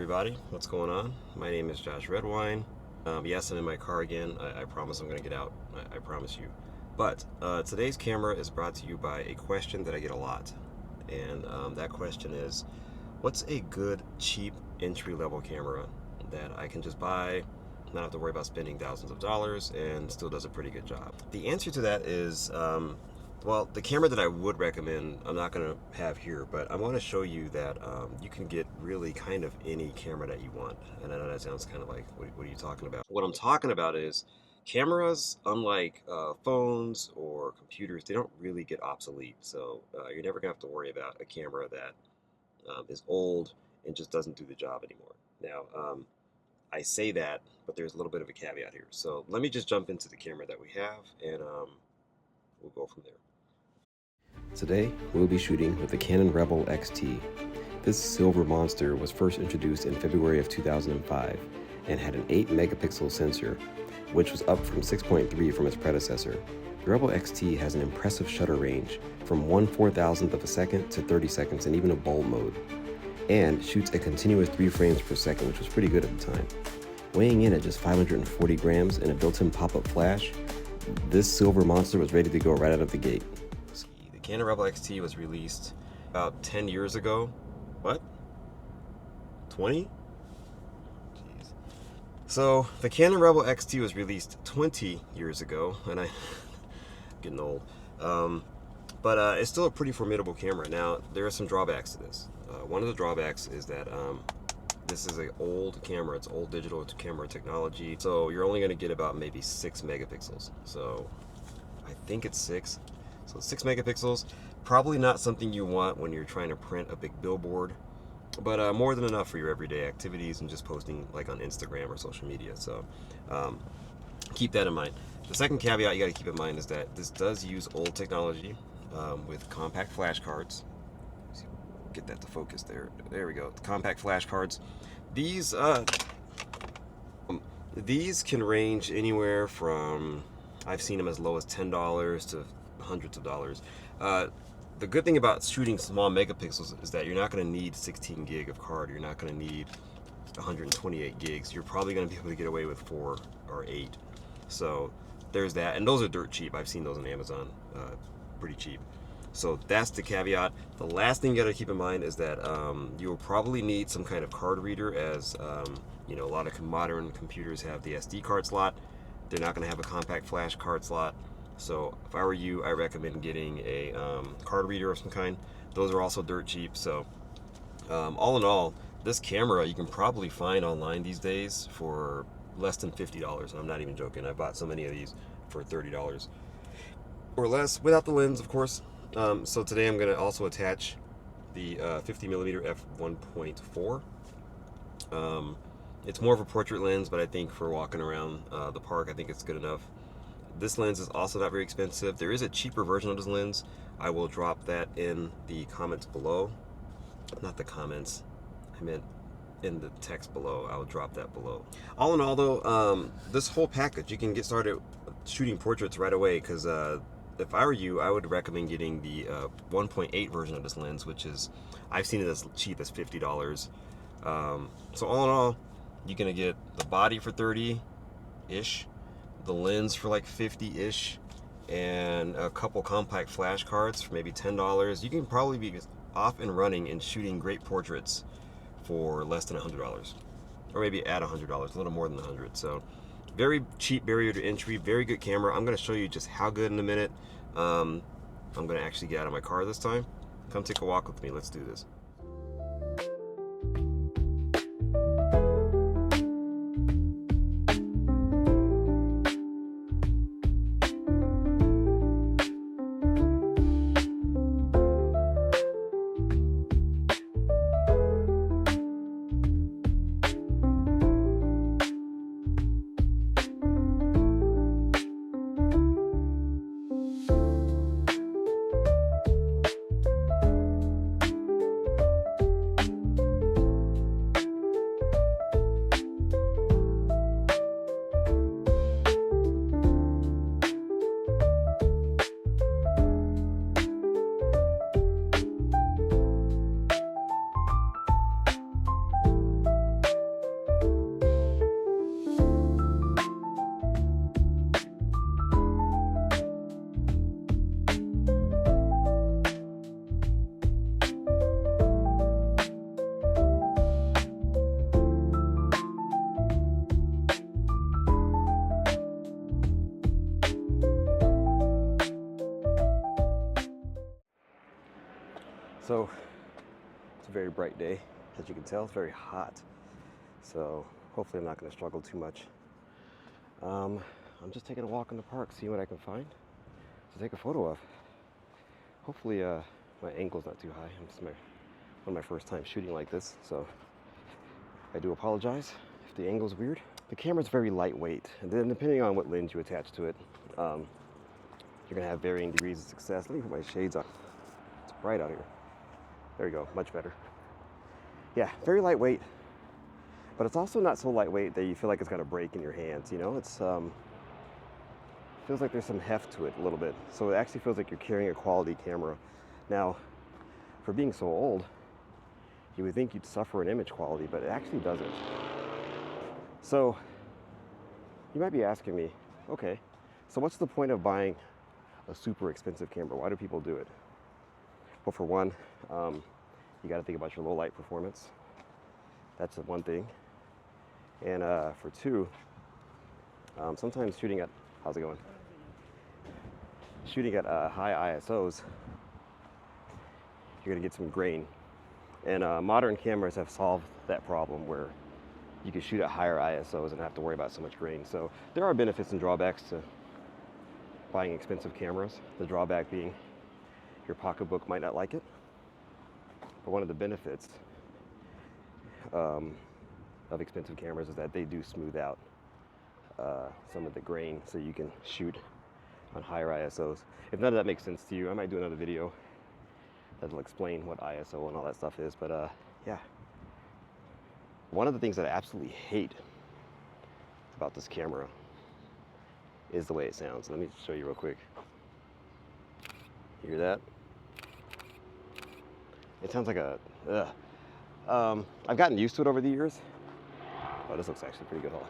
everybody, what's going on? My name is Josh Redwine. Yes, I'm in my car again. I promise I'm going to get out. I promise you. But today's camera is brought to you by a question that I get a lot. And that question is, what's a good, cheap, entry-level camera that I can just buy, not have to worry about spending thousands of dollars, and still does a pretty good job? The answer to that is, well, the camera that I would recommend, I'm not going to have here, but I want to show you that you can get really kind of any camera that you want. And I know that sounds kind of like, what are you talking about? What I'm talking about is cameras, unlike phones or computers, they don't really get obsolete. So you're never going to have to worry about a camera that is old and just doesn't do the job anymore. Now, I say that, but there's a little bit of a caveat here. So let me just jump into the camera that we have, and we'll go from there. Today, we'll be shooting with the Canon Rebel XT. This silver monster was first introduced in February of 2005 and had an 8 megapixel sensor, which was up from 6.3 from its predecessor. The Rebel XT has an impressive shutter range from 1/4000th of a second to 30 seconds in even a bulb mode, and shoots a continuous 3 frames per second, which was pretty good at the time. Weighing in at just 540 grams and a built-in pop-up flash, this silver monster was ready to go right out of the gate. The Canon Rebel XT was released about 10 years ago. What? 20? Jeez. So the Canon Rebel XT was released 20 years ago, and I'm getting old. But it's still a pretty formidable camera. Now, there are some drawbacks to this. One of the drawbacks is that this is an old camera. It's old digital camera technology. So you're only going to get about maybe 6 megapixels. So I think it's 6. So 6 megapixels, probably not something you want when you're trying to print a big billboard, but more than enough for your everyday activities and just posting like on Instagram or social media. So keep that in mind. The second caveat you got to keep in mind is that this does use old technology with compact flash cards. Get that to focus there. There we go. The compact flash cards. These can range anywhere from, I've seen them as low as $10 to hundreds of dollars. The good thing about shooting small megapixels is that you're not going to need 16 gig of card. You're not going to need 128 gigs. You're probably going to be able to get away with 4 or 8. So there's that, and those are dirt cheap. I've seen those on Amazon, pretty cheap. So that's the caveat. The last thing you got to keep in mind is that you will probably need some kind of card reader, as you know, a lot of modern computers have the SD card slot. They're not going to have a compact flash card slot. So if I were you, I recommend getting a card reader of some kind. Those are also dirt cheap. So all in all, this camera you can probably find online these days for less than $50. And I'm not even joking. I bought so many of these for $30 or less, without the lens, of course. So today I'm going to also attach the 50mm f1.4. It's more of a portrait lens, but I think for walking around the park, I think it's good enough. This lens is also not very expensive. There is a cheaper version of this lens. I will drop that in the comments below. Not the comments, I meant in the text below. I'll drop that below. All in all though, this whole package, you can get started shooting portraits right away, because if I were you, I would recommend getting the 1.8 version of this lens, which is, I've seen it as cheap as $50. So all in all, you're gonna get the body for 30-ish, the lens for like 50-ish, and a couple compact flash cards for maybe $10. You can probably be off and running and shooting great portraits for less than $100, or maybe at $100, a little more than 100. So very cheap barrier to entry, very good camera. I'm going to show you just how good in a minute. I'm going to actually get out of my car this time. Come take a walk with me. Let's do this. So it's a very bright day, as you can tell. It's very hot, so hopefully I'm not going to struggle too much. I'm just taking a walk in the park, seeing what I can find to take a photo of. Hopefully my angle's not too high. This is one of my first time shooting like this, so I do apologize if the angle's weird. The camera's very lightweight, and then depending on what lens you attach to it, you're gonna have varying degrees of success. Let me put my shades on. It's bright out here. There you go, much better. Yeah, very lightweight, but it's also not so lightweight that you feel like it's gonna break in your hands, you know? It's feels like there's some heft to it a little bit. So it actually feels like you're carrying a quality camera. Now, for being so old, you would think you'd suffer in image quality, but it actually doesn't. So you might be asking me, okay, so what's the point of buying a super expensive camera? Why do people do it? Well, for one, you got to think about your low light performance. That's the one thing. And for two, sometimes shooting at, how's it going? Shooting at high ISOs, you're gonna get some grain. And modern cameras have solved that problem where you can shoot at higher ISOs and not have to worry about so much grain. So there are benefits and drawbacks to buying expensive cameras. The drawback being your pocketbook might not like it. But one of the benefits of expensive cameras is that they do smooth out some of the grain so you can shoot on higher ISOs. If none of that makes sense to you, I might do another video that'll explain what ISO and all that stuff is, but yeah. One of the things that I absolutely hate about this camera is the way it sounds. Let me show you real quick. You hear that? It sounds like a, I've gotten used to it over the years. Oh, this looks actually pretty good. Hold on.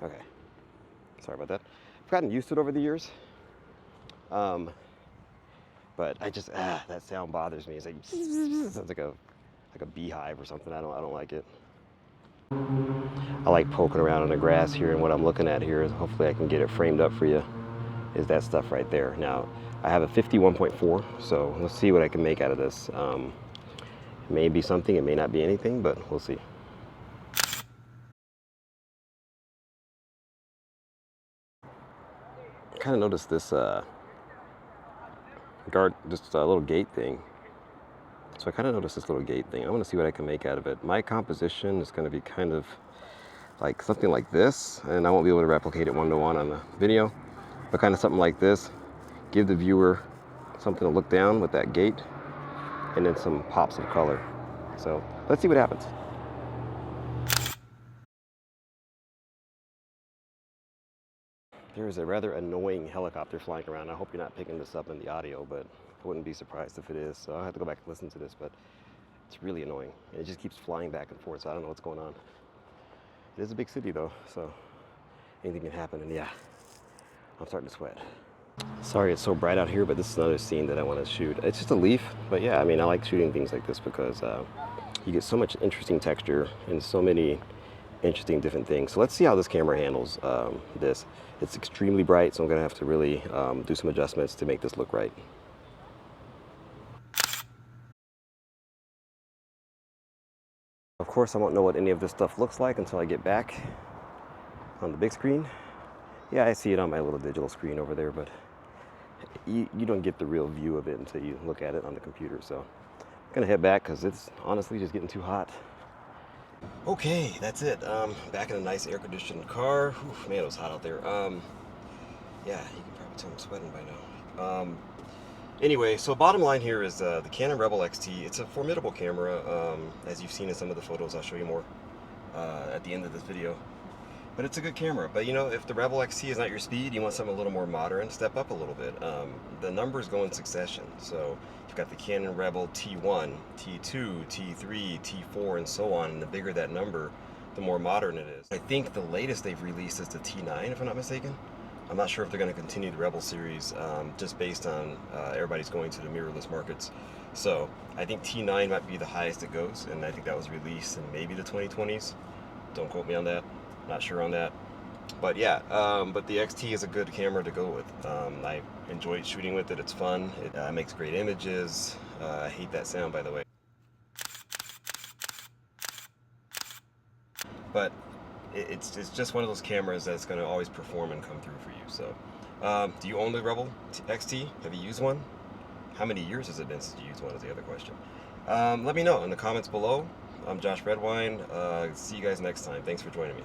Okay, sorry about that. I've gotten used to it over the years, but I just that sound bothers me. It's like it sounds like a beehive or something. I don't like it. I like poking around in the grass here, and what I'm looking at here is hopefully I can get it framed up for you. Is that stuff right there? Now I have a 51.4, so let's see what I can make out of this. It may be something, it may not be anything, but we'll see. I kind of noticed this little gate thing. So I kind of noticed this little gate thing. I want to see what I can make out of it. My composition is going to be kind of like something like this, and I won't be able to replicate it one-to-one on the video, but kind of something like this. Give the viewer something to look down with that gate, and then some pops of color. So let's see what happens. There is a rather annoying helicopter flying around. I hope you're not picking this up in the audio, but I wouldn't be surprised if it is. So I'll have to go back and listen to this, but it's really annoying. And it just keeps flying back and forth, so I don't know what's going on. It is a big city though, so anything can happen, and yeah, I'm starting to sweat. Sorry it's so bright out here, but this is another scene that I want to shoot. It's just a leaf, but yeah, I mean, I like shooting things like this because you get so much interesting texture and so many interesting different things. So let's see how this camera handles this. It's extremely bright, so I'm gonna have to really do some adjustments to make this look right. Of course, I won't know what any of this stuff looks like until I get back on the big screen. Yeah, I see it on my little digital screen over there, but you don't get the real view of it until you look at it on the computer. So I'm gonna head back because it's honestly just getting too hot. Okay, that's it. Back in a nice air-conditioned car. Whew, man, it was hot out there. Yeah, you can probably tell I'm sweating by now. Anyway, so bottom line here is the Canon Rebel XT. It's a formidable camera, as you've seen in some of the photos. I'll show you more at the end of this video. But it's a good camera. But you know, if the Rebel XT is not your speed, you want something a little more modern, step up a little bit. The numbers go in succession. So you've got the Canon Rebel T1, T2, T3, T4, and so on. And the bigger that number, the more modern it is. I think the latest they've released is the T9, if I'm not mistaken. I'm not sure if they're going to continue the Rebel series, just based on everybody's going to the mirrorless markets. So I think T9 might be the highest it goes, and I think that was released in maybe the 2020s. Don't quote me on that. Not sure on that. But yeah, but the XT is a good camera to go with. I enjoyed shooting with it. It's fun. It makes great images. I hate that sound, by the way. But it's just one of those cameras that's going to always perform and come through for you. So, do you own the Rebel XT? Have you used one? How many years has it been since you used one is the other question. Let me know in the comments below. I'm Josh Redwine. See you guys next time. Thanks for joining me.